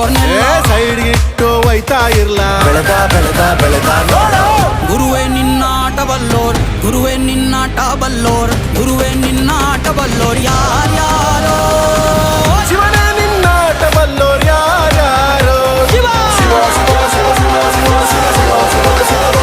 ಬಲ್ಲೋರ್ನೆಲ್ಲ side ಇಟ್ಟು ಒಯ್ತಾ ಇರ್ಲ ಬೆಳೆದ ಬೆಳೆದ ಬೆಳೆದ ನೋಡು ಗುರುವೇ ನಿನ್ನಾಟ ಬಲ್ಲೋರ್ ಗುರುವೇ ನಿನ್ನಾಟ ಬಲ್ಲೋರ್ ಗುರುವೇ ನಿನ್ನಾಟ ಬಲ್ಲೋರ್ ಯಾರ್ಯಾರೋ ಶಿವನೇ ನಿನ್ನಾಟ ಬಲ್ಲೋರ್ ಯಾರ್ಯಾರೋ ಶಿವ ಶಿವ ಶಿವ ಶಿವ ಶಿವ ಶಿವ ಶಿವ ಶಿವ ಶಿವ ಶಿವ